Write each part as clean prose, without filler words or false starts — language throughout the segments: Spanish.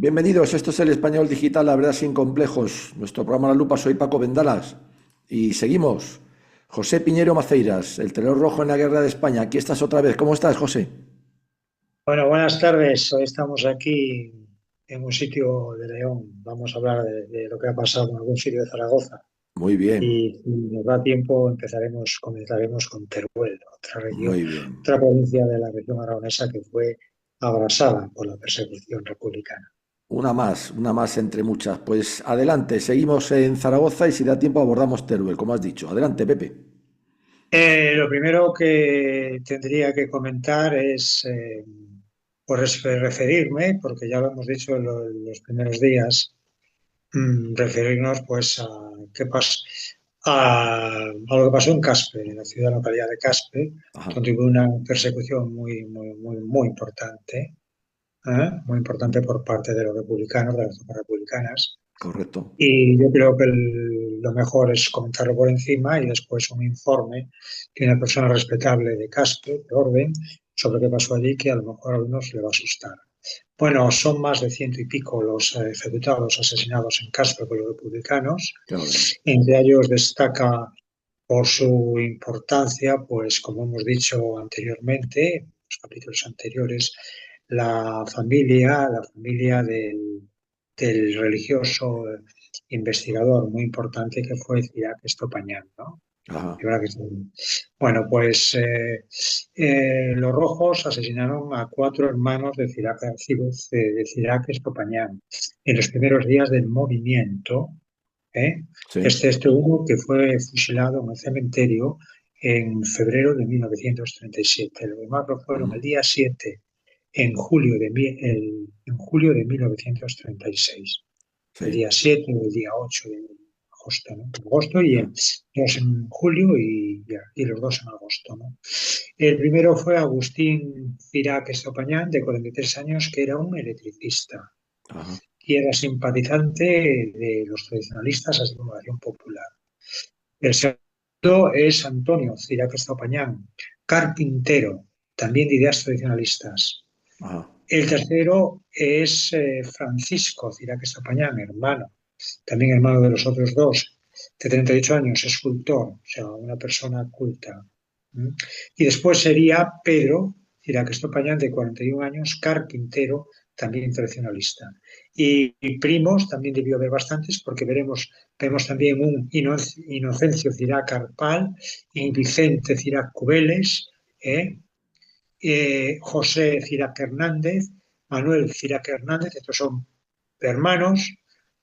Bienvenidos, esto es el Español Digital, la verdad sin complejos. Nuestro programa La Lupa, soy Paco Bendalas. Y seguimos. José Piñero Maceiras, el terror rojo en la guerra de España. Aquí estás otra vez. ¿Cómo estás, José? Bueno, buenas tardes. Hoy estamos aquí en un sitio de León. Vamos a hablar de lo que ha pasado en algún sitio de Zaragoza. Muy bien, Y si nos da tiempo, comenzaremos con Teruel, otra región, muy bien. otra provincia de la región aragonesa que fue abrasada por la persecución republicana. Una más entre muchas. Pues adelante, seguimos en Zaragoza y si da tiempo abordamos Teruel, como has dicho. Adelante, Pepe. Lo primero que tendría que comentar es, referirme, porque ya lo hemos dicho en los primeros días, referirnos pues a lo que pasó en Caspe, en la ciudad localidad de Caspe, Ajá, donde hubo una persecución muy importante, muy importante por parte de los republicanos, de las tropas republicanas. correcto. Y yo creo que lo mejor es comentarlo por encima y después un informe de una persona respetable de Caspe, de Orden, sobre qué pasó allí, que a lo mejor a algunos le va a asustar. Bueno, son más de ciento y pico los ejecutados, asesinados en Caspe por los republicanos. Qué orden. Entre ellos destaca por su importancia, pues como hemos dicho anteriormente, en los capítulos anteriores, la familia del religioso investigador muy importante que fue Cirac Estopañán, ¿no? Ajá. De verdad que bueno, pues los rojos asesinaron a cuatro hermanos de Cirac Estopañán en los primeros días del movimiento, ¿eh? Sí. Este uno que fue fusilado en el cementerio en febrero de 1937. Los demás lo fueron el Ujú. día 7 en julio de 1936. El Sí. día 7 o el día 8 de agosto, ¿no? Agosto y Ya. dos en julio y los dos en agosto, ¿no? El primero fue Agustín Cirac Estopañán, de 43 años, que era un electricista Ajá. y era simpatizante de los tradicionalistas, así como de la Acción Popular. El segundo es Antonio Cirac Estopañán, carpintero, también de ideas tradicionalistas. Ajá. El tercero es Francisco Cirac Estopañán, hermano, también hermano de los otros dos, de 38 años, escultor, o sea, una persona culta. ¿Mm? Y después sería Pedro Cirac Estopañán, de 41 años, carpintero, también tradicionalista. Y primos también debió haber bastantes, porque vemos también un Inocencio Cirac Arpal y Vicente Cirac Cubeles, ¿eh? José Cirac Hernández, Manuel Cirac Hernández, estos son hermanos,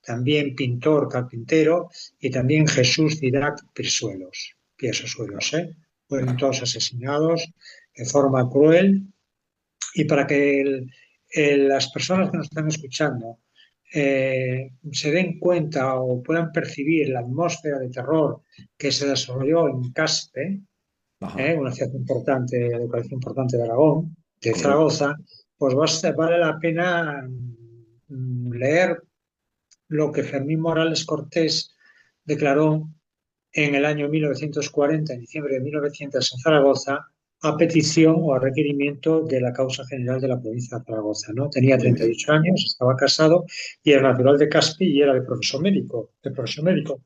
también pintor, carpintero, y también Jesús Cirac Piesosuelos, ¿eh? Fueron Ya. todos asesinados de forma cruel y para que las personas que nos están escuchando se den cuenta o puedan percibir la atmósfera de terror que se desarrolló en Caspe, Ajá. una ciudad importante, de localización importante de Aragón, de Correcto. Zaragoza, pues vale la pena leer lo que Fermín Morales Cortés declaró en el año 1940, en diciembre de 1900, en Zaragoza, a petición o a requerimiento de la causa general de la provincia de Zaragoza, ¿no? Tenía Muy bien. 38 años, estaba casado y era natural de Caspe y era de profesor médico.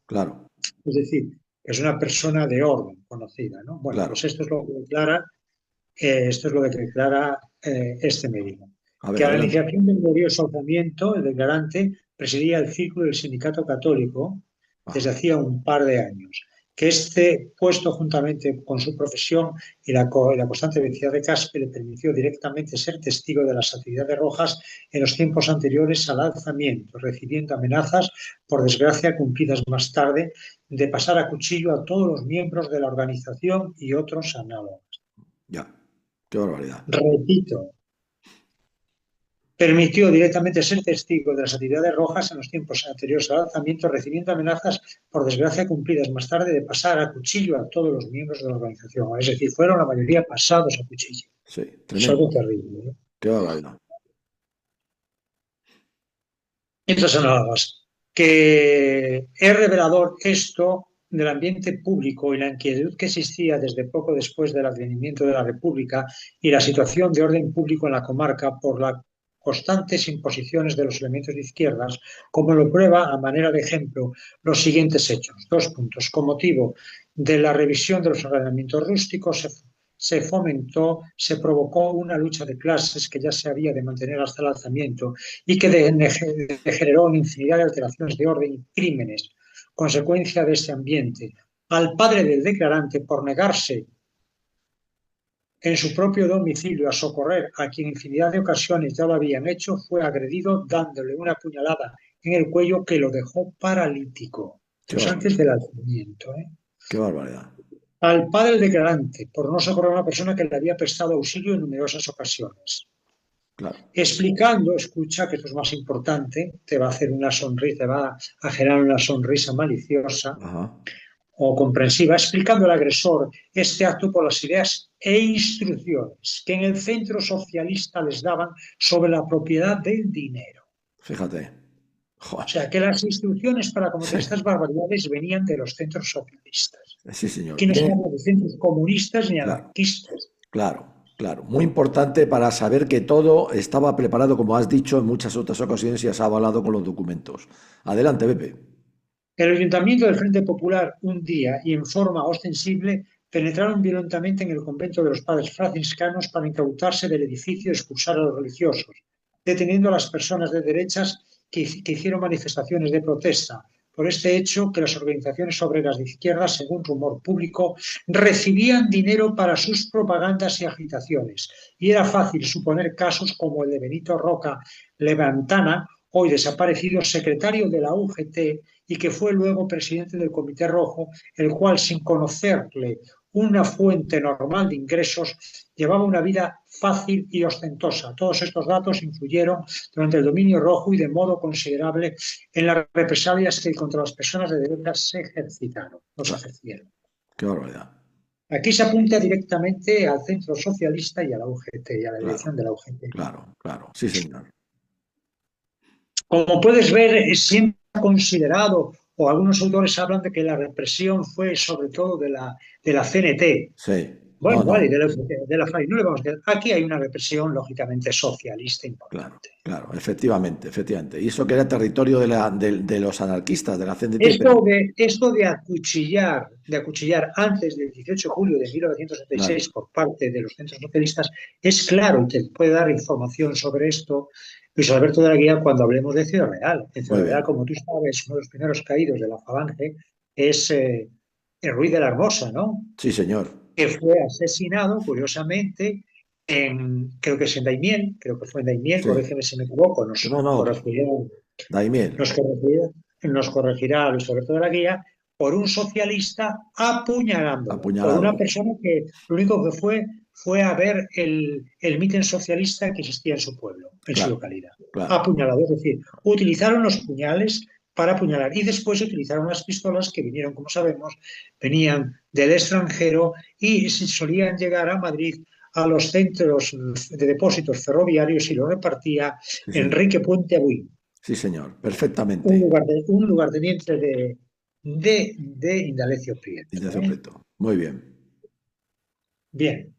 Claro, Es decir, es una persona de orden conocida, ¿no? Bueno, pues claro. esto es lo que declara este médico. A Que ver, a la adelante. iniciación del glorioso alzamiento, el declarante presidía el círculo del sindicato católico desde Ajá. hacía un par de años. Que este puesto juntamente con su profesión y la constante velocidad de Caspe le permitió directamente ser testigo de las actividades rojas en los tiempos anteriores al alzamiento, recibiendo amenazas, por desgracia cumplidas más tarde, de pasar a cuchillo a todos los miembros de la organización y otros análogos. Ya. Qué barbaridad. Repito, permitió directamente ser testigo de las actividades rojas en los tiempos anteriores al alzamiento, recibiendo amenazas, por desgracia cumplidas más tarde, de pasar a cuchillo a todos los miembros de la organización. Es decir, fueron la mayoría pasados a cuchillo. Sí, Es algo tremendo. terrible, ¿no? Qué barbaridad. Entonces, nada más. Que es revelador esto del ambiente público y la inquietud que existía desde poco después del advenimiento de la República y la situación de orden público en la comarca por la constantes imposiciones de los elementos de izquierdas, como lo prueba a manera de ejemplo los siguientes hechos. 2 puntos. Con motivo de la revisión de los ordenamientos rústicos se fomentó, se provocó una lucha de clases que ya se había de mantener hasta el alzamiento y que degeneró en infinidad de alteraciones de orden y crímenes. Consecuencia de este ambiente, al padre del declarante, por negarse en su propio domicilio a socorrer a quien infinidad de ocasiones ya lo habían hecho, fue agredido dándole una puñalada en el cuello que lo dejó paralítico. Qué Eso antes barbaridad. del alzamiento. Qué barbaridad. Al padre del declarante, por no socorrer a una persona que le había prestado auxilio en numerosas ocasiones. Claro. Explicando, escucha, que esto es más importante, te va a hacer una sonrisa, te va a generar una sonrisa maliciosa Ajá. o comprensiva, explicando al agresor este acto por las ideas e instrucciones que en el centro socialista les daban sobre la propiedad del dinero. Fíjate. O Joder. sea, que las instrucciones para cometer Sí, estas barbaridades venían de los centros socialistas. sí, señor. Aquí no se habla de centros comunistas ni Claro, anarquistas. claro, claro. Muy importante para saber que todo estaba preparado, como has dicho en muchas otras ocasiones y has avalado con los documentos. Adelante, Pepe. El ayuntamiento del Frente Popular un día y en forma ostensible penetraron violentamente en el convento de los padres franciscanos para incautarse del edificio y expulsar a los religiosos, deteniendo a las personas de derechas que hicieron manifestaciones de protesta por este hecho que las organizaciones obreras de izquierda, según rumor público, recibían dinero para sus propagandas y agitaciones. Y era fácil suponer casos como el de Benito Roca Levantana, hoy desaparecido secretario de la UGT y que fue luego presidente del Comité Rojo, el cual, sin conocerle una fuente normal de ingresos, llevaba una vida fácil y ostentosa. Todos estos datos influyeron durante el dominio rojo y de modo considerable en las represalias que contra las personas de derecha se ejercitaron, no se Claro, ejercieron. qué barbaridad. Aquí se apunta directamente al Centro Socialista y a la UGT y a la Claro, dirección de la UGT. claro, claro. Sí, señor. Como puedes ver, siempre ha considerado, o algunos autores hablan de que la represión fue sobre todo de la CNT. Sí. No, Bueno, vale, no. de la FAI. No le vamos a decir. Aquí hay una represión, lógicamente, socialista Claro, importante. claro. Efectivamente, efectivamente. Y eso que era territorio de los anarquistas, de la CNT, Esto pero de, esto de acuchillar antes del 18 de julio de claro. 1976 por parte de los centros socialistas es claro, y te puede dar información sobre esto Luis Alberto de la Guía cuando hablemos de Ciudad Real. En Muy Ciudad Real, bien. como tú sabes, uno de los primeros caídos de la Falange es el Ruiz de la Hermosa, ¿no? Sí, señor. Que fue asesinado, curiosamente, creo que es en Daimiel, creo que fue en Daimiel, Sí. corrígeme si me equivoco, No, no. corregirá, Daimiel. nos corregirá Luis Alberto de la Guía, por un socialista apuñalándolo, por una Apuñalado. persona que lo único que fue a ver el mitin socialista que existía en su pueblo, en su Claro, localidad. claro. Apuñalado, es decir, utilizaron los puñales para apuñalar y después utilizaron las pistolas que vinieron, como sabemos, venían del extranjero y solían llegar a Madrid a los centros de depósitos ferroviarios y lo repartía Sí, señor. Enrique Puente Abuí, Sí, señor. un, Perfectamente. lugar de, un lugarteniente de Indalecio Prieto. Ignacio Prieto. Muy bien. Bien.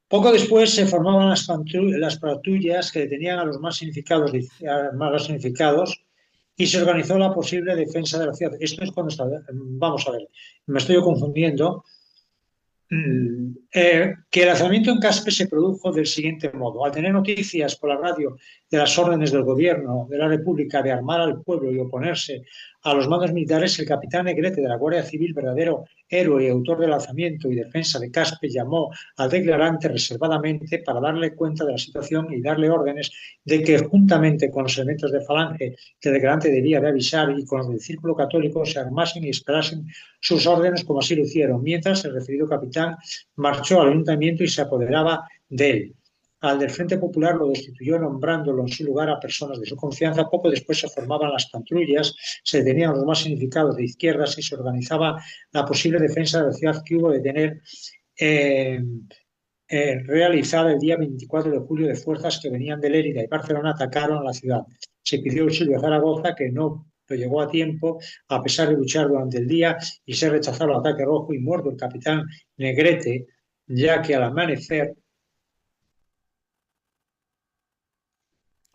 Poco después se formaban las patrullas que detenían a los más significados y se organizó la posible defensa de la ciudad. Esto es cuando vamos a ver, me estoy confundiendo. Que el lanzamiento en Caspe se produjo del siguiente modo. Al tener noticias por la radio de las órdenes del gobierno de la República de armar al pueblo y oponerse a los mandos militares, el capitán Negrete de la Guardia Civil, verdadero héroe y autor del lanzamiento y defensa de Caspe, llamó al declarante reservadamente para darle cuenta de la situación y darle órdenes de que, juntamente con los elementos de Falange que el declarante debía de avisar y con los del Círculo Católico, se armasen y esperasen sus órdenes como así lo hicieron, mientras el referido capitán marchó al ayuntamiento y se apoderaba de él. Al del Frente Popular lo destituyó nombrándolo en su lugar a personas de su confianza. Poco después se formaban las patrullas, se detenían los más significados de izquierdas y se organizaba la posible defensa de la ciudad que hubo de tener realizada el día 24 de julio de fuerzas que venían de Lérida y Barcelona atacaron a la ciudad. Se pidió auxilio a Zaragoza, que no lo llegó a tiempo, a pesar de luchar durante el día y ser rechazado el ataque rojo y muerto el capitán Negrete, ya que al amanecer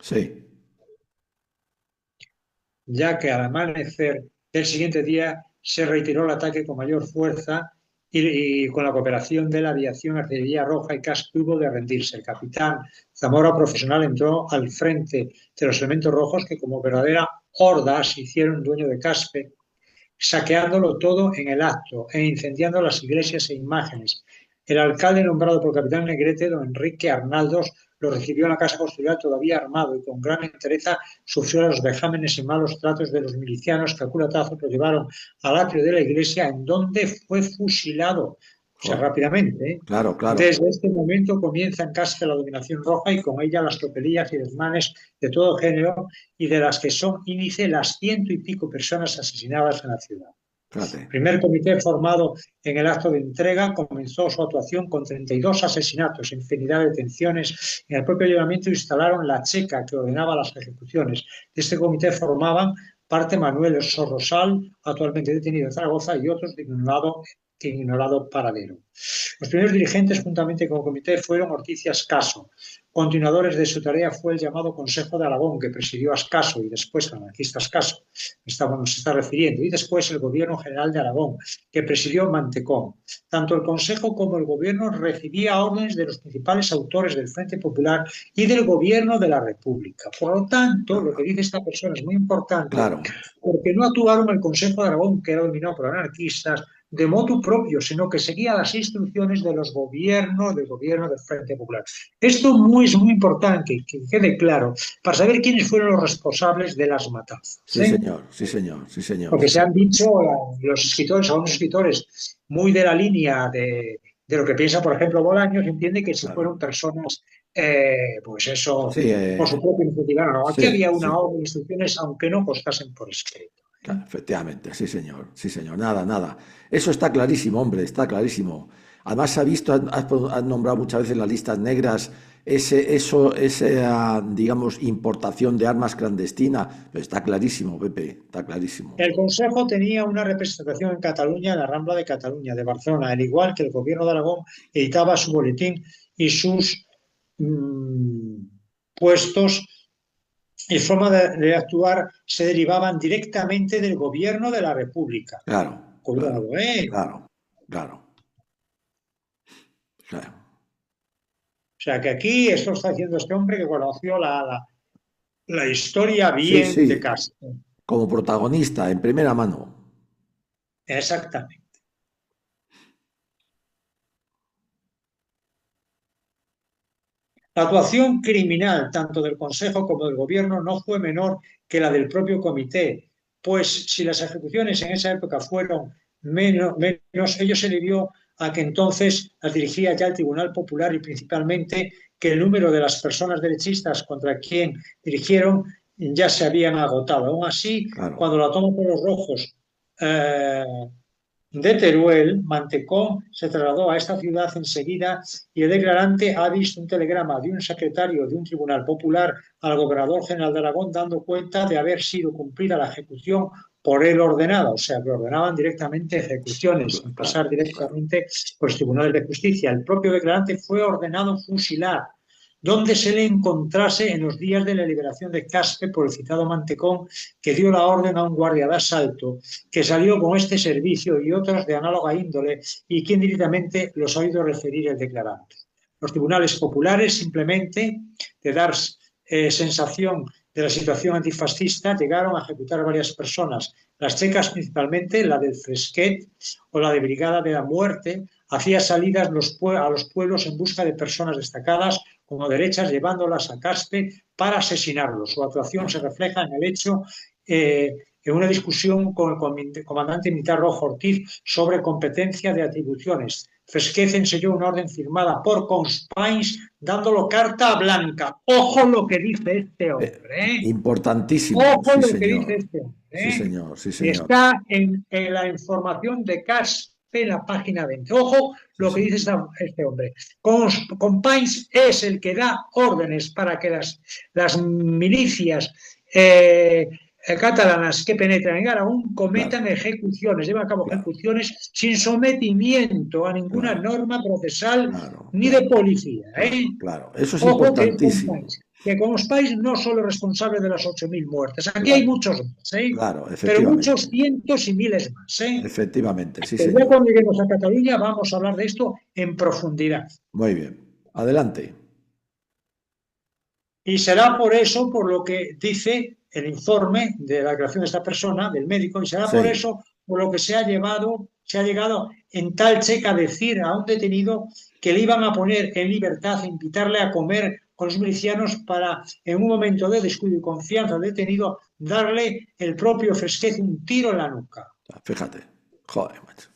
Sí, ya que al amanecer del siguiente día se retiró el ataque con mayor fuerza y con la cooperación de la aviación, artillería roja y casco hubo de rendirse. El capitán Zamora, profesional, entró al frente de los elementos rojos que como verdadera horda se hicieron dueño de Caspe, saqueándolo todo en el acto e incendiando las iglesias e imágenes. El alcalde nombrado por capitán Negrete, don Enrique Arnaldos, lo recibió en la casa consiliar todavía armado y con gran entereza sufrió los vejámenes y malos tratos de los milicianos que a culatazos lo llevaron al atrio de la iglesia, en donde fue fusilado. O sea, joder, rápidamente, ¿eh? claro, claro, Desde este momento comienza en Caspe la dominación roja y con ella las tropelías y desmanes de todo género y de las que son índice las 100 y pico personas asesinadas en la ciudad. El fíjate. primer comité formado en el acto de entrega comenzó su actuación con 32 asesinatos, infinidad de detenciones. En el propio ayuntamiento instalaron la checa que ordenaba las ejecuciones. De este comité formaban parte Manuel Sorrosal, actualmente detenido en Zaragoza, y otros de ignorado paradero. Los primeros dirigentes, juntamente con el comité, fueron Ortiz y Ascaso. Continuadores de su tarea fue el llamado Consejo de Aragón, que presidió Ascaso y después el anarquista Ascaso, nos está refiriendo, y después el Gobierno General de Aragón, que presidió Mantecón. Tanto el Consejo como el Gobierno recibía órdenes de los principales autores del Frente Popular y del Gobierno de la República. Por lo tanto, lo que dice esta persona es muy importante, Claro, porque no actuaron el Consejo de Aragón, que era dominado por anarquistas, de motu propio, sino que seguía las instrucciones de los gobiernos, del gobierno del Frente Popular. Esto es muy importante, que quede claro, para saber quiénes fueron los responsables de las matanzas. sí, señor, sí, señor, sí, señor. Porque se han dicho los escritores, algunos escritores muy de la línea de lo que piensa, por ejemplo, Bolaños, entiende que si Claro. fueron personas, pues eso, Sí, por su propia iniciativa. No, aquí sí, había una sí. orden de instrucciones, aunque no constasen por escrito. Claro, efectivamente, sí, señor, sí, señor. Nada, nada. Eso está clarísimo, hombre, está clarísimo. Además, se ha visto, has nombrado muchas veces las listas negras, esa, digamos, importación de armas clandestina, pero está clarísimo, Pepe, está clarísimo. El Consejo tenía una representación en Cataluña, en la Rambla de Cataluña, de Barcelona, al igual que el Gobierno de Aragón editaba su boletín y sus mmm, puestos y forma de actuar se derivaban directamente del Gobierno de la República. Claro, claro, Cuidado, ¿eh? claro, claro, claro. O sea, que aquí esto está diciendo este hombre que conoció la historia Sí, bien de sí, Castro. como protagonista, en primera mano. Exactamente. La actuación criminal, tanto del Consejo como del Gobierno, no fue menor que la del propio comité, pues si las ejecuciones en esa época fueron menos, ello se debió a que entonces las dirigía ya el Tribunal Popular y principalmente que el número de las personas derechistas contra quien dirigieron ya se habían agotado. Aún así, Claro, cuando la toma por los rojos eh, de Teruel, Mantecón se trasladó a esta ciudad enseguida y el declarante ha visto un telegrama de un secretario de un tribunal popular al gobernador general de Aragón dando cuenta de haber sido cumplida la ejecución por él ordenada, o sea, que ordenaban directamente ejecuciones, sin claro, pasar claro. directamente por los tribunales de justicia. El propio declarante fue ordenado fusilar donde se le encontrase en los días de la liberación de Caspe por el citado Mantecón, que dio la orden a un guardia de asalto que salió con este servicio y otros de análoga índole y quien directamente los ha oído referir el declarante. Los tribunales populares simplemente de dar sensación de la situación antifascista llegaron a ejecutar varias personas. Las checas principalmente, la del Fresquet o la de Brigada de la Muerte, hacía salidas a los pueblos en busca de personas destacadas como derechas, llevándolas a Caspe para asesinarlos. Su actuación se Claro. refleja en el hecho en una discusión con el comandante militar Rojo Ortiz sobre competencia de atribuciones. Fresquez ensayó una orden firmada por Conspines dándolo carta blanca. Ojo lo que dice este hombre, ¿eh? Importantísimo, Ojo sí, lo que dice señor. este hombre, Sí, ¿eh? señor, sí, Y señor. está en la información de CASP en la página 20. Ojo Sí, lo que dice señor. este hombre. Compines es el que da órdenes para que las milicias catalanas que penetran en Aragón Claro, cometan ejecuciones, llevan a cabo claro, ejecuciones sin sometimiento a ninguna claro, norma procesal claro, ni de claro, policía. claro, claro. Eso es Ojo que es importantísimo. Compines. que como país no solo es responsable de las 8.000 muertes. Aquí hay Claro, muchos más, claro, pero muchos efectivamente. cientos y miles más. Efectivamente, sí, Que ya señor. cuando lleguemos a Cataluña vamos a hablar de esto en profundidad. Muy bien. Adelante. Y será por eso, por lo que dice el informe de la declaración de esta persona, del médico, y será por Sí, eso por lo que se ha llegado en tal checa a decir a un detenido que le iban a poner en libertad, invitarle a comer con los milicianos para, en un momento de descuido y confianza del detenido, darle el propio Fresquez un tiro en la nuca. fíjate. Joder, macho.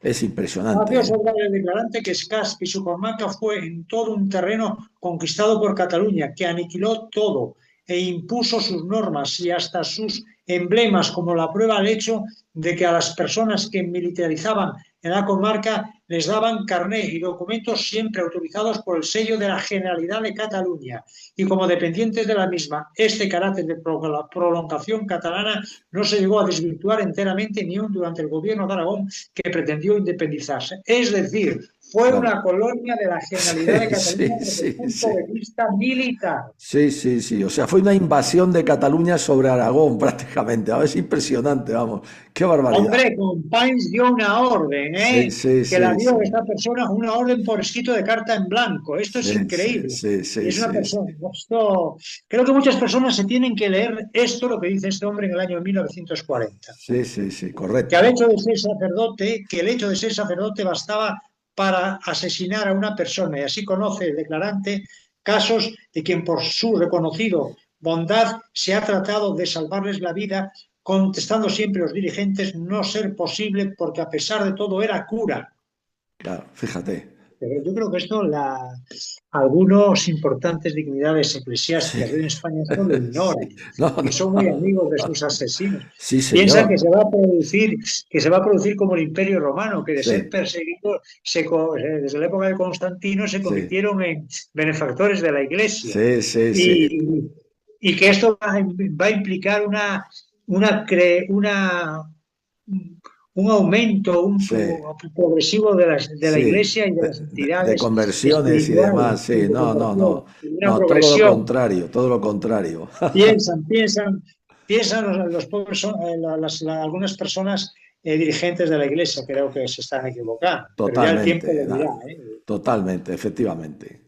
Es Nació impresionante, ¿eh? sobre el declarante que Casp y su comarca fue en todo un terreno conquistado por Cataluña, que aniquiló todo e impuso sus normas y hasta sus emblemas, como la prueba al hecho de que a las personas que militarizaban en la comarca les daban carné y documentos siempre autorizados por el sello de la Generalidad de Cataluña. Y como dependientes de la misma, este carácter de prolongación catalana no se llegó a desvirtuar enteramente ni aun durante el gobierno de Aragón, que pretendió independizarse. Es decir, fue Claro. una colonia de la Generalidad de Sí, Cataluña sí, desde el sí, punto de sí. vista militar. Sí, sí, sí. O sea, fue una invasión de Cataluña sobre Aragón prácticamente. Es impresionante, vamos. Qué barbaridad. Hombre, Companys dio una orden, Sí, sí, que la sí, dio sí. esta persona, una orden por escrito de carta en blanco. Esto es Sí, sí, increíble. sí, Y sí, es una sí, persona, sí. esto, creo que muchas personas se tienen que leer esto, lo que dice este hombre en el año 1940. Sí, sí, sí, Que al correcto. hecho de ser sacerdote, que el hecho de ser sacerdote bastaba para asesinar a una persona, y así conoce el declarante casos de quien por su reconocido bondad se ha tratado de salvarles la vida, contestando siempre los dirigentes no ser posible porque a pesar de todo era cura. Claro, fíjate. Pero yo creo que esto algunos importantes dignidades Sí, eclesiásticas de hoy en España esto lo ignoran sí. No, y son muy no. amigos de sus asesinos. Sí, Piensan señor. que se va a producir como el Imperio Romano, que de ser Sí, perseguidos desde la época de Constantino se sí, convirtieron en benefactores de la Iglesia. sí, sí, sí. Y, y que esto va a implicar un aumento Sí, progresivo de la sí. Iglesia y de las De entidades conversiones y espirituales, demás, sí. de No, no, conversión, no. y de una No, todo lo progresión. contrario, todo lo contrario. Piensan los pobres, algunas personas dirigentes de la Iglesia, creo que se están equivocando, pero ya el tiempo Totalmente, lo dirá. totalmente, efectivamente.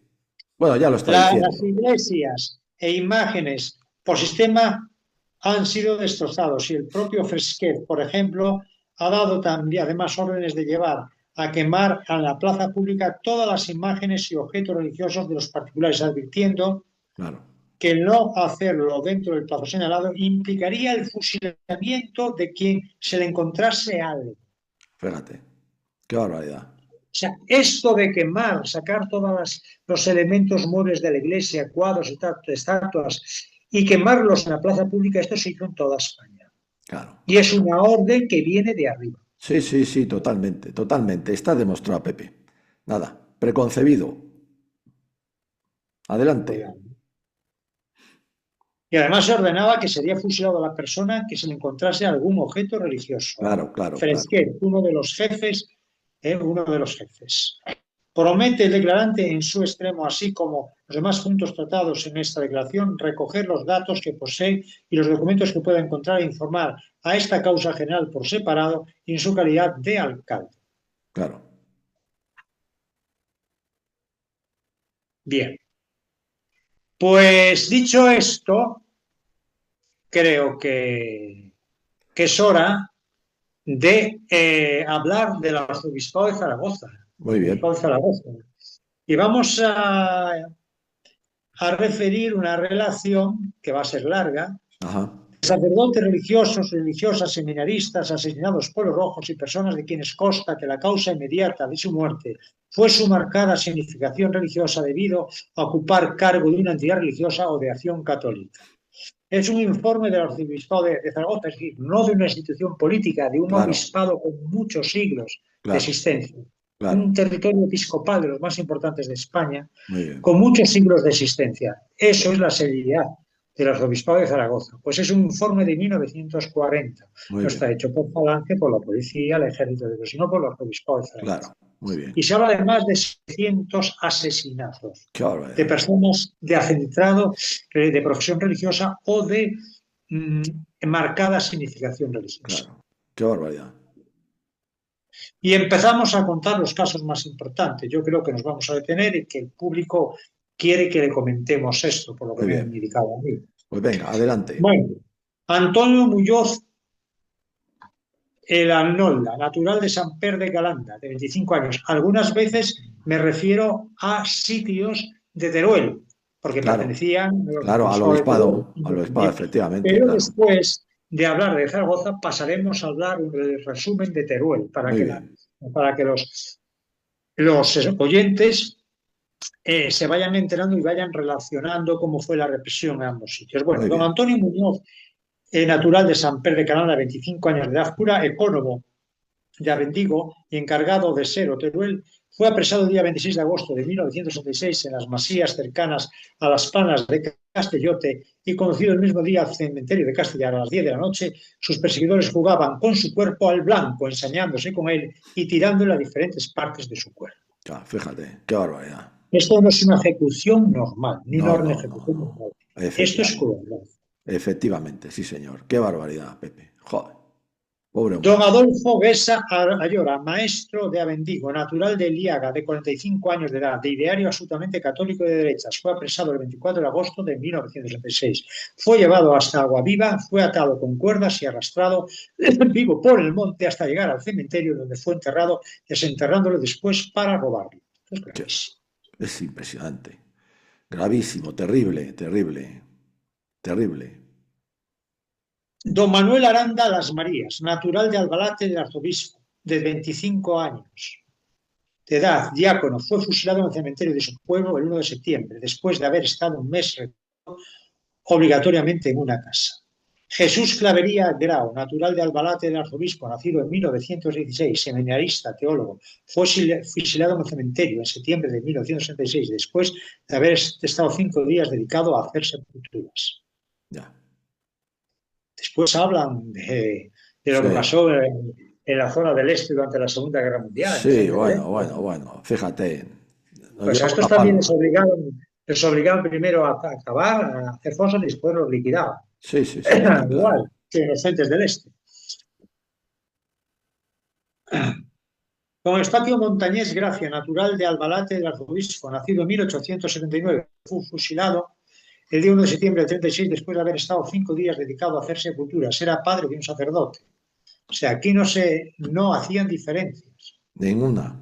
Bueno, ya lo está Las diciendo. iglesias e imágenes por sistema han sido destrozados y el propio Fresquet, por ejemplo, ha dado también además órdenes de llevar a quemar a la plaza pública todas las imágenes y objetos religiosos de los particulares, advirtiendo Claro, que no hacerlo dentro del plazo señalado implicaría el fusilamiento de quien se le encontrase algo. fíjate. Qué barbaridad. O sea, esto de quemar, sacar todos los elementos muebles de la iglesia, cuadros y estatuas, y quemarlos en la plaza pública, esto se hizo en toda España. Claro. Y es una orden que viene de arriba. Sí, sí, sí, totalmente, totalmente. Está demostrado, Pepe. Nada, preconcebido. Adelante. Y además se ordenaba que sería fusilado a la persona que se le encontrase algún objeto religioso. Claro, claro, claro. Fresquet, uno de los jefes. Promete el declarante en su extremo, así como los demás puntos tratados en esta declaración, recoger los datos que posee y los documentos que pueda encontrar e informar a esta causa general por separado y en su calidad de alcalde. Claro. Bien, pues dicho esto, creo que es hora de hablar del arzobispado de Zaragoza. Muy bien. Y vamos a referir una relación que va a ser larga. Ajá. Sacerdotes religiosos, religiosas, seminaristas asesinados por los rojos y personas de quienes consta que la causa inmediata de su muerte fue su marcada significación religiosa debido a ocupar cargo de una entidad religiosa o de acción católica. Es un informe del arzobispado de Zaragoza, es decir, no de una institución política, de un Claro, obispado con muchos siglos de claro, existencia, un claro. territorio episcopal de los más importantes de España, Muy bien. con muchos siglos de existencia. Eso es la seriedad del arzobispado de Zaragoza. Pues es un informe de 1940. Muy No bien. está hecho por Falange, por la policía, el ejército, sino por el arzobispado de Claro, Zaragoza. Muy bien. Y se habla de más de 600 asesinatos Qué de barbaridad. personas de acentrado, de profesión religiosa o de mm, marcada significación religiosa. Claro. Qué barbaridad. Y empezamos a contar los casos más importantes. Yo creo que nos vamos a detener y que el público quiere que le comentemos esto, por lo que Muy me han bien. indicado a mí. Pues venga, adelante. Bueno, Antonio Muñoz el Arnolda, natural de Sant Pere de Galanda, de 25 años. Algunas veces me refiero a sitios de Teruel, porque Claro, pertenecían al claro, obispado de Teruel, al obispado, independiente. efectivamente, Pero claro. después de hablar de Zaragoza, pasaremos a hablar del resumen de Teruel, Muy bien. para que los oyentes se vayan enterando y vayan relacionando cómo fue la represión en ambos sitios. Bueno, Muy don bien. Antonio Muñoz, natural de Sant Pere de Canalla, 25 años de edad, cura ecónomo de Abendigo y encargado de Ser Teruel, fue apresado el día 26 de agosto de 1966 en las masías cercanas a las Planas de Castellote y conducido el mismo día al cementerio de Castellar a las 10 de la noche. Sus perseguidores jugaban con su cuerpo al blanco, ensañándose con él y tirándole a diferentes partes de su cuerpo. Claro, fíjate, qué barbaridad. Esto no es una ejecución normal, ni una No, orden de no, no, ejecución no. normal. Esto es Efectivamente. crueldad. Efectivamente, sí, señor. Qué barbaridad, Pepe. Joder. Pobre Don hombre. Adolfo Besa Ayora, maestro de Abendigo, natural de Liaga, de 45 años de edad, de ideario absolutamente católico y de derechas, fue apresado el 24 de agosto de 1976. Fue llevado hasta Aguaviva, fue atado con cuerdas y arrastrado vivo por el monte hasta llegar al cementerio donde fue enterrado, desenterrándolo después para robarlo. Es Qué- gravísimo. Es impresionante. Gravísimo, terrible, terrible, terrible. Don Manuel Aranda Las Marías, natural de Albalate del Arzobispo, de 25 años de edad, diácono, fue fusilado en el cementerio de su pueblo el 1 de septiembre, después de haber estado un mes obligatoriamente en una casa. Jesús Clavería Grau, natural de Albalate del Arzobispo, nacido en 1916, seminarista, teólogo, fue fusilado en el cementerio en septiembre de 1966, después de haber estado 5 días dedicado a hacer sepulturas. Ya. Después hablan de lo que Sí. pasó en la zona del este durante la Segunda Guerra Mundial, Sí, etcétera. bueno, bueno, bueno. Fíjate. Nos Pues a llevamos estos la también palma. les obligaban primero a acabar, a hacer fosas y después los liquidaban. Sí, sí, sí, está Igual claro. que inocentes del este. Don Eustaquio Montañés Gracia, natural de Albalate del Arzobispo, nacido en 1879, fue fusilado el día 1 de septiembre del 36 después de haber estado 5 días dedicado a hacer sepulturas. Era padre de un sacerdote. O sea, aquí no hacían diferencias. Ninguna.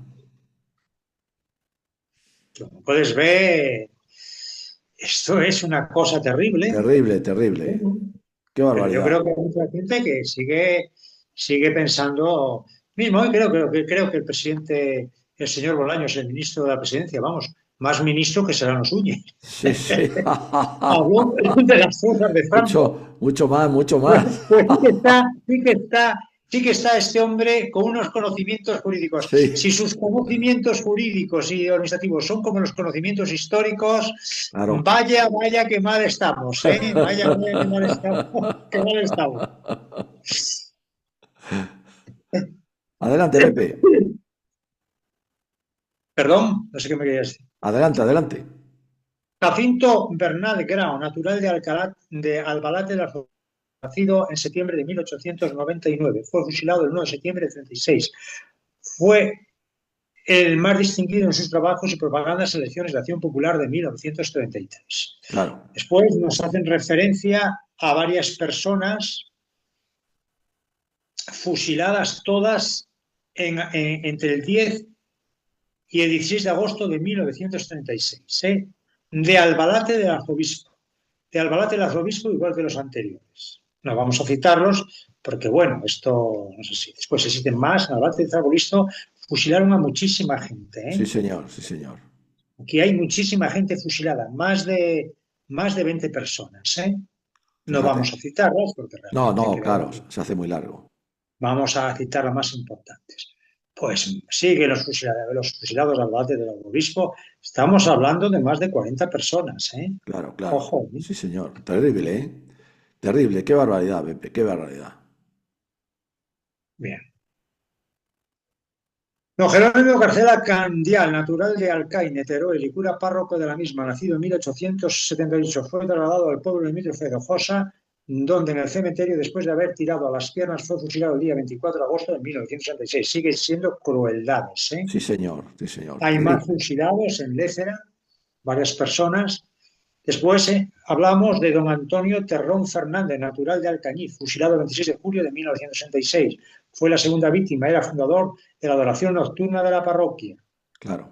Como puedes ver, esto es una cosa terrible, Terrible, terrible. Qué pero yo barbaridad. creo que hay mucha gente que sigue pensando mismo. Y creo que el presidente, el señor Bolaños, el ministro de la presidencia, vamos, más ministro que Serrano Suñé, Sí, sí. habló de las fuerzas de Franco. Mucho, mucho más, mucho Pues, más. pues sí que está este hombre con unos conocimientos jurídicos. Sí, Si sus conocimientos jurídicos y administrativos son como los conocimientos históricos, claro. vaya que mal estamos, ¿eh? Vaya que mal estamos, que mal estamos. Adelante, Pepe. Perdón, no sé qué me querías decir. Adelante, adelante. Jacinto Bernal Grau, natural de Albalate de la Zona, nacido en septiembre de 1899, fue fusilado el 1 de septiembre de 36. Fue el más distinguido en sus trabajos y propagandas en elecciones de Acción Popular de 1933. Claro. Después nos hacen referencia a varias personas fusiladas todas entre el 10 y el 16 de agosto de 1936, de Albalate del Arzobispo. De Albalate del Arzobispo, igual que los anteriores. No vamos a citarlos porque, bueno, esto no sé si después existen más. En Albalate del Arzobispo fusilaron a muchísima gente. Sí, señor, sí, señor. Aquí hay muchísima gente fusilada, más de 20 personas. No Fíjate. vamos a citarlas porque No, realmente no, creo claro, que se hace muy largo. vamos a citar las más importantes. Pues siguen los fusilados al bate del obispo. Estamos hablando de más de 40 personas. Claro, claro. Ojo. Sí, señor. Terrible, ¿eh? Terrible. Qué barbaridad, Pepe, qué barbaridad. Bien. Don Jerónimo Carcela Candial, natural de Alcaine, Teruel, y cura párroco de la misma, nacido en 1878, fue trasladado al pueblo limítrofe de Josa, donde en el cementerio, después de haber tirado a las piernas, fue fusilado el día 24 de agosto de 1966. Sigue siendo crueldades, ¿eh? Sí, señor, sí, señor. Hay más Terrible. fusilados en Lécera, varias personas. Después hablamos de don Antonio Terrón Fernández, natural de Alcañiz, fusilado el 26 de julio de 1966. Fue la segunda víctima, era fundador de la adoración nocturna de la parroquia. Claro.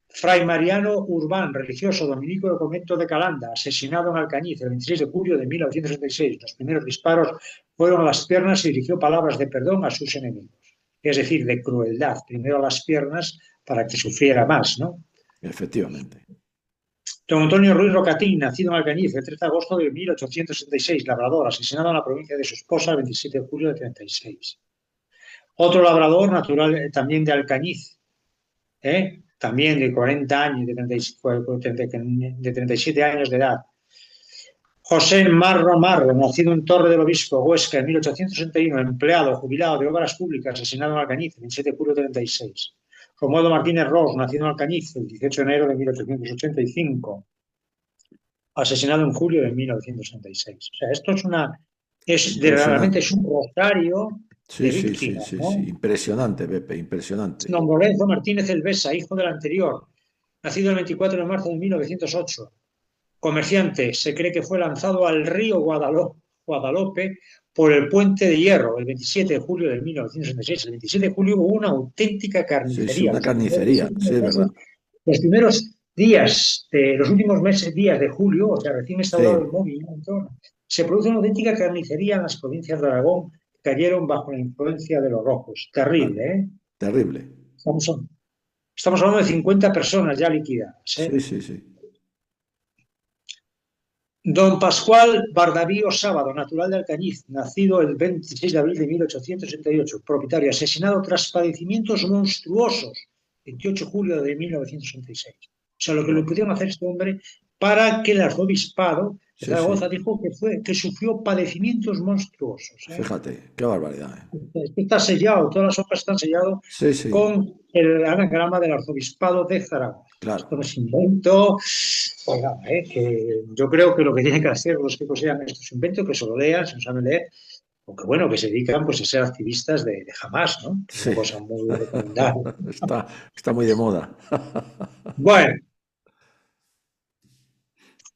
Fray Mariano Urbán, religioso dominico del convento de Calanda, asesinado en Alcañiz el 26 de julio de 1966. Los primeros disparos fueron a las piernas y dirigió palabras de perdón a sus enemigos. Es decir, de crueldad. Primero a las piernas para que sufriera más, ¿no? Efectivamente. Don Antonio Ruiz Rocatín, nacido en Alcañiz el 13 de agosto de 1866, labrador, asesinado en la provincia de su esposa el 27 de julio de 36. Otro labrador, natural también de Alcañiz, también de 40 años, de 37 años de edad. José Marro, nacido en Torre del Obispo, Huesca, en 1861, empleado, jubilado de obras públicas, asesinado en Alcañiz el 27 de julio de 36. Romualdo Martínez Ros, nacido en Alcañiz el 18 de enero de 1885, asesinado en julio de 1966. O sea, esto realmente Impresionante. es un rosario Sí, de sí, sí, víctimas, sí, sí. ¿no? Impresionante, Pepe, impresionante. Don Lorenzo Martínez Elvesa, hijo del anterior, nacido el 24 de marzo de 1908. Comerciante, se cree que fue lanzado al río Guadalope por el Puente de Hierro el 27 de julio de 1966. El 27 de julio hubo una auténtica Sí, sí, carnicería. una carnicería, sí, es verdad. Los primeros días, los últimos días de julio, o sea, recién instaurado el Sí, movimiento, se produce una auténtica carnicería en las provincias de Aragón, que cayeron bajo la influencia de los rojos. claro. Terrible, ¿eh? Terrible. Estamos, estamos hablando de 50 personas ya liquidadas, ¿eh? Sí, sí, sí. Don Pascual Bardavío Sábado, natural de Alcañiz, nacido el 26 de abril de 1868, propietario, asesinado tras padecimientos monstruosos, 28 de julio de 1966. O sea, lo que le Wow. pudieron hacer a este hombre para que el arzobispado de Sí, sí. Zaragoza dijo que sufrió padecimientos monstruosos, ¿eh? Fíjate, qué barbaridad, ¿eh? Esto está sellado, todas las hojas están selladas Sí, sí, con el anagrama del arzobispado de Zaragoza. claro. Esto no es invento. Oiga, que yo creo que lo que tienen que hacer los que consideran estos inventos, que solo lean, se no saben leer, aunque bueno, que se dedican pues a ser activistas de Hamas, ¿no? Es una Sí. cosa muy recomendable. Está muy de moda. Bueno,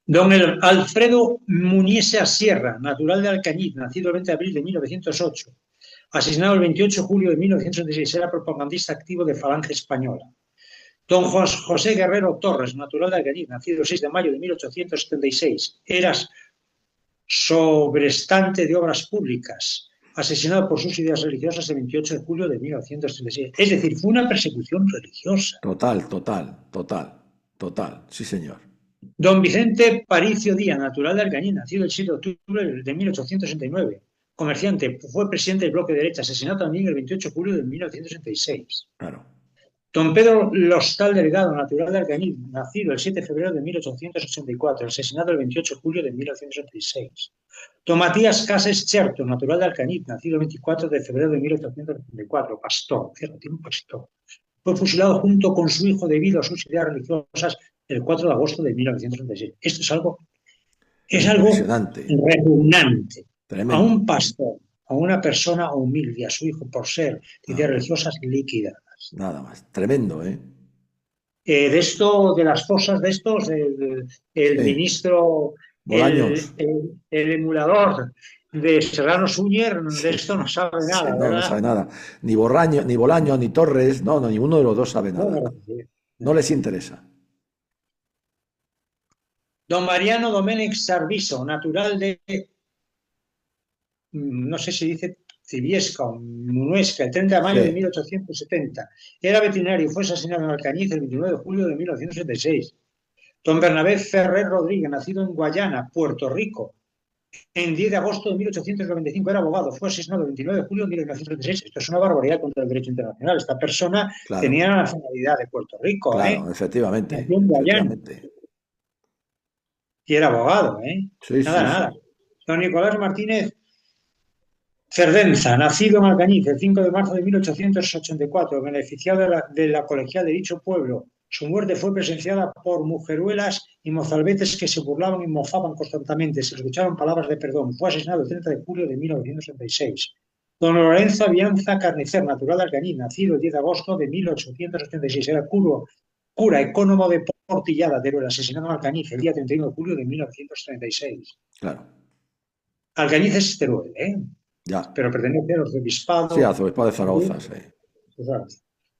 don Alfredo Muniesa Sierra, natural de Alcañiz, nacido el 20 de abril de 1908, asesinado el 28 de julio de 1966, era propagandista activo de Falange Española. Don José Guerrero Torres, natural de Alcañiz, nacido el 6 de mayo de 1876, era sobrestante de obras públicas, asesinado por sus ideas religiosas el 28 de julio de 1936. Es decir, fue una persecución religiosa. Total, total, total, total. Sí, señor. Don Vicente Paricio Díaz, natural de Alcañiz, nacido el 7 de octubre de 1869, comerciante, fue presidente del bloque de derecha, asesinado también el 28 de julio de 1966. Claro. Don Pedro Lostal Delgado, natural de Alcañiz, nacido el 7 de febrero de 1884, asesinado el 28 de julio de 1986. Don Matías Cases Cherto, natural de Alcañiz, nacido el 24 de febrero de 1884, pastor, fíjate, un pastor. Fue fusilado junto con su hijo debido a sus ideas religiosas el 4 de agosto de 1936. Esto es algo Impresionante. repugnante. A Tremendo. un pastor, a una persona humilde, a su hijo por ser de ideas Nada más. religiosas líquidas. Nada más. Tremendo, ¿eh? De esto, de las fosas de estos, el Sí. ministro, Bolaños. el emulador de Serrano Suñer, de Sí. esto no sabe Sí, nada, no, no ¿verdad? sabe nada. Ni Borraño, ni Bolaño, ni Torres. No, no, ninguno de los dos sabe nada. Bueno, No les interesa. don Mariano Domènech Sarviso, natural de, no sé si dice Cibiesca o Munuesca, el 30 de mayo de Sí, 1870. Era veterinario y fue asesinado en Alcañiz el 29 de julio de 1976. Don Bernabé Ferrer Rodríguez, nacido en Guayana, Puerto Rico, en 10 de agosto de 1895, era abogado, fue asesinado el 29 de julio de 1936. Esto es una barbaridad contra el derecho internacional. Esta persona claro, tenía la nacionalidad de Puerto Rico, claro, efectivamente, nació en Guayana efectivamente. y era abogado, Sí, nada, sí, nada. sí. Don Nicolás Martínez Cerdenza, nacido en Alcañiz el 5 de marzo de 1884, beneficiado de la colegial de dicho pueblo. Su muerte fue presenciada por mujeruelas y mozalbetes que se burlaban y mofaban constantemente. Se escucharon palabras de perdón. Fue asesinado el 30 de julio de 1966. Don Lorenzo Avianza Carnicer, natural de Alcañiz, nacido el 10 de agosto de 1886. Era cura ecónomo de Portillada, Teruel, asesinado en Alcañiz el día 31 de julio de 1936. Claro, Alcañiz es Teruel, ya. pero pertenece al Sí, arzobispado arzobispo de de Zaragoza, sí. Zaragoza.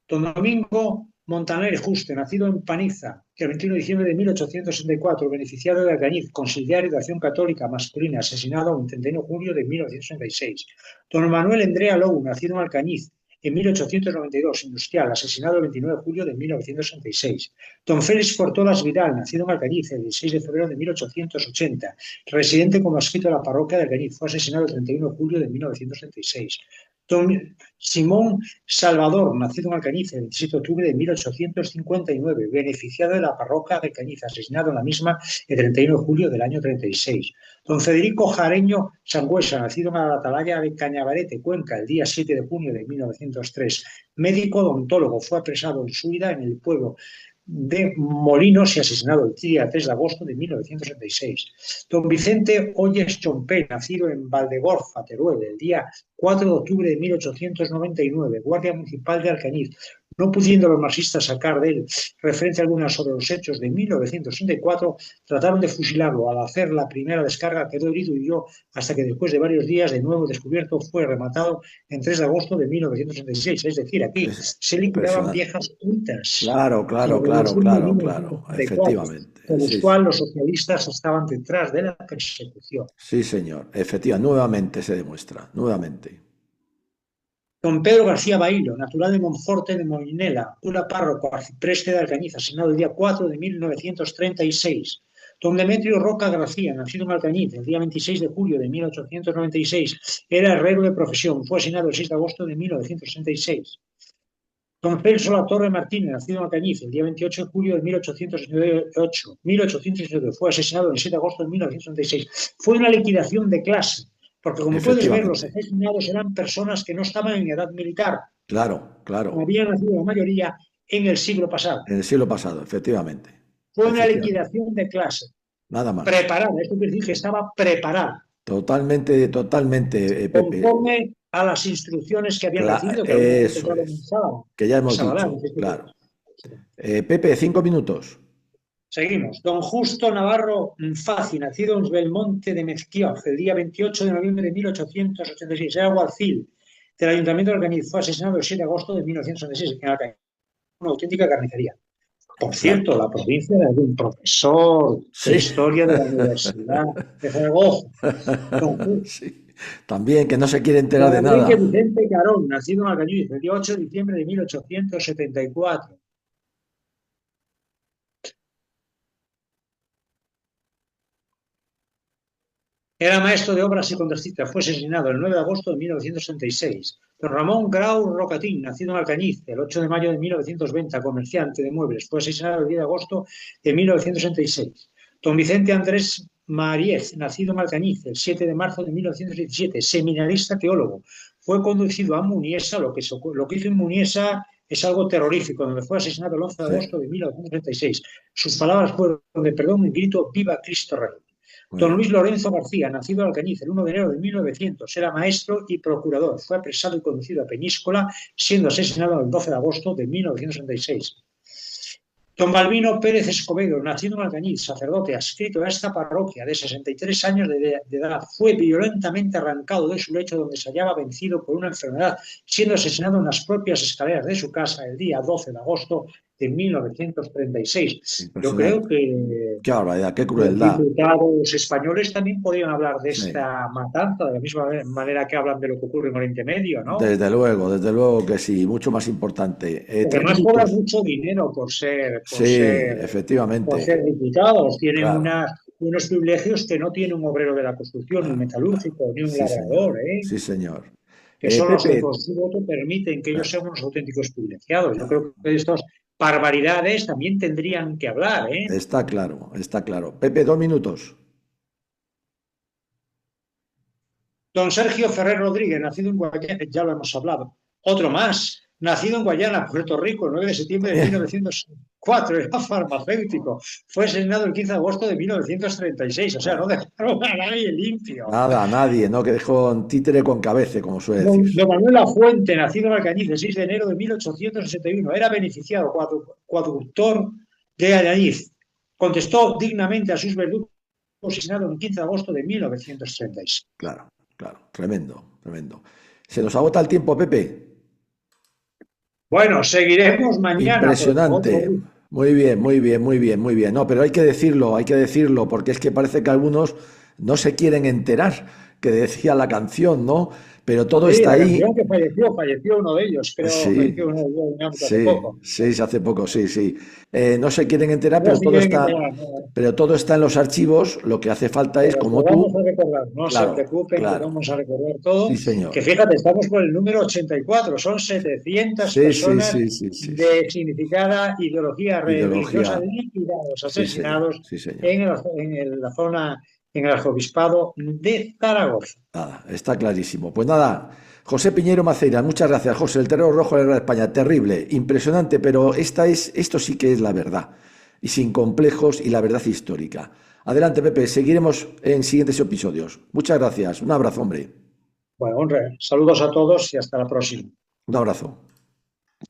Don Domingo Montaner Juste, nacido en Paniza, el 21 de diciembre de 1864, beneficiario de Alcañiz, conciliario de Acción Católica masculina, asesinado el 31 de julio de 1966. Don Manuel Endrea Lou, nacido en Alcañiz, en 1892, industrial, asesinado el 29 de julio de 1966. Don Félix Portolas Vidal, nacido en Alcañiz, el 16 de febrero de 1880, residente como adscrito a la parroquia de Alcañiz, fue asesinado el 31 de julio de 1966. Don Simón Salvador, nacido en Alcañiz el 27 de octubre de 1859, beneficiado de la parroquia de Alcañiz, asesinado en la misma el 31 de julio del año 36. Don Federico Jareño Sangüesa, nacido en la atalaya de Cañabarete, Cuenca, el día 7 de junio de 1903, médico odontólogo, fue apresado en su vida en el pueblo de Molinos y asesinado el día 3 de agosto de 1976. Don Vicente Olles Chompé, nacido en Valdegorfa, Teruel, el día 4 de octubre de 1899, guardia municipal de Alcañiz, no pudiendo los marxistas sacar de él referencia alguna sobre los hechos de 1964, trataron de fusilarlo. Al hacer la primera descarga quedó herido y huyó hasta que después de varios días de nuevo descubierto fue rematado en 3 de agosto de 1966. Es decir, aquí Es se liquidaban impresionante. viejas cuentas. Claro, La claro, claro, revolución de claro, claro. 1964, Efectivamente. con los Sí, sí. cuales los socialistas estaban detrás de la persecución. Sí, señor. Efectivamente. Nuevamente se demuestra. Nuevamente. Don Pedro García Bailo, natural de Monforte de Molinela, cura párroco, arcipreste de Alcañiz, asesinado el día 4 de 1936. Don Demetrio Roca García, nacido en Alcañiz el día 26 de julio de 1896, era herrero de profesión, fue asesinado el 6 de agosto de 1966. Don Celso Latorre Martínez, nacido en Alcañiz el día 28 de julio de 1868, fue asesinado el 7 de agosto de 1966. Fue una liquidación de clase, porque como puedes ver, los Efectivamente. asesinados eran personas que no estaban en edad militar, Claro, claro. habían nacido la mayoría en el siglo pasado. En el siglo pasado, efectivamente. Fue una Efectivamente. liquidación de clase, Nada más. preparada, esto quiere decir que estaba preparada, Totalmente, totalmente, Pepe. conforme a las instrucciones que habían recibido, que algunas se Eso encontraban en es. Que ya hemos Sabadell, dicho. Claro. Pepe, 5 minutos. Seguimos. Don Justo Navarro Faci, nacido en Belmonte de Mezquioz, el día 28 de noviembre de 1886, era alguacil del Ayuntamiento de Alcañiz. Fue asesinado el 7 de agosto de 1966 en Alcañiz. Una auténtica carnicería. Por Claro. cierto, la provincia era de un profesor de Sí. historia de la Universidad de Zaragoza. Don Sí. También que no se quiere enterar Don de Enrique nada. Vicente Carón, nacido en Alcañiz, el día 8 de diciembre de 1874. Era maestro de obras y contratista. Fue asesinado el 9 de agosto de 1966. Don Ramón Grau Rocatín, nacido en Alcañiz el 8 de mayo de 1920, comerciante de muebles. Fue asesinado el 10 de agosto de 1966. Don Vicente Andrés Mariez, nacido en Alcañiz el 7 de marzo de 1917, seminarista teólogo. Fue conducido a Muniesa. Lo que hizo en Muniesa es algo terrorífico, donde fue asesinado el 11 de Sí. agosto de 1936. Sus palabras fueron de perdón y grito «Viva Cristo Rey». Muy Don bien. Luis Lorenzo García, nacido en Alcañiz el 1 de enero de 1900, era maestro y procurador. Fue apresado y conducido a Peñíscola, siendo asesinado el 12 de agosto de 1966. Don Balbino Pérez Escobedo, nacido en Alcañiz, sacerdote adscrito a esta parroquia de 63 años de edad, fue violentamente arrancado de su lecho donde se hallaba vencido por una enfermedad, siendo asesinado en las propias escaleras de su casa el día 12 de agosto de 1936. Yo creo Impresionante. que Qué barbaridad, qué los crueldad. diputados españoles también podrían hablar de Sí. esta matanza, de la misma manera que hablan de lo que ocurre en Oriente Medio, ¿no? Desde luego que sí, mucho más importante. Porque Tres además cobran minutos. mucho dinero por ser, Sí, por ser efectivamente. diputados, tienen Claro. unos privilegios que no tiene un obrero de la construcción, ni un Claro, claro. metalúrgico, ni un Sí, señor. labrador, Sí, señor. que son los que Pepe, con su voto permiten que ellos claro, sean unos auténticos privilegiados. Yo claro. creo que de estas barbaridades también tendrían que hablar, ¿eh? Está claro, está claro. Pepe, 2 minutos. Don Sergio Ferrer Rodríguez, nacido en Guayana, ya lo hemos hablado. Otro más, nacido en Guayana, Puerto Rico, el 9 de septiembre de 1904, era farmacéutico. Fue asesinado el 15 de agosto de 1936, o sea, no dejaron a nadie limpio. Nada, a nadie, ¿no? Que dejó un títere con cabeza, como suele decir. Don Manuel Lafuente, nacido en Alcañiz el 6 de enero de 1861, era beneficiado, coadjutor de Alcañiz. Contestó dignamente a sus verdugos, asesinado el 15 de agosto de 1936. Claro, claro, tremendo, tremendo. Se nos agota el tiempo, Pepe. Bueno, seguiremos mañana. Impresionante. Muy bien, muy bien, muy bien, muy bien. No, pero hay que decirlo, porque es que parece que algunos no se quieren enterar, que decía la canción, ¿no? Pero todo está ahí. Que falleció uno de ellos, creo, Sí, falleció uno de ellos hace poco. Sí, hace poco, sí, sí. No se quieren enterar, pero todo está en los archivos. Lo que hace falta es, como tú. Vamos a recordar, no se preocupen, que vamos a recordar todo. Sí, señor. Que fíjate, estamos por el número 84, son 700 personas de significada ideología religiosa liquidados, asesinados en la zona, en el arzobispado de Zaragoza. Nada, está clarísimo. Pues nada, José Piñero Maceiras, muchas gracias, José. El terror rojo de la Guerra de España, terrible, impresionante, pero esto sí que es la verdad, y sin complejos, y la verdad histórica. Adelante, Pepe, seguiremos en siguientes episodios. Muchas gracias, un abrazo, hombre. Bueno, saludos a todos y hasta la próxima. Un abrazo.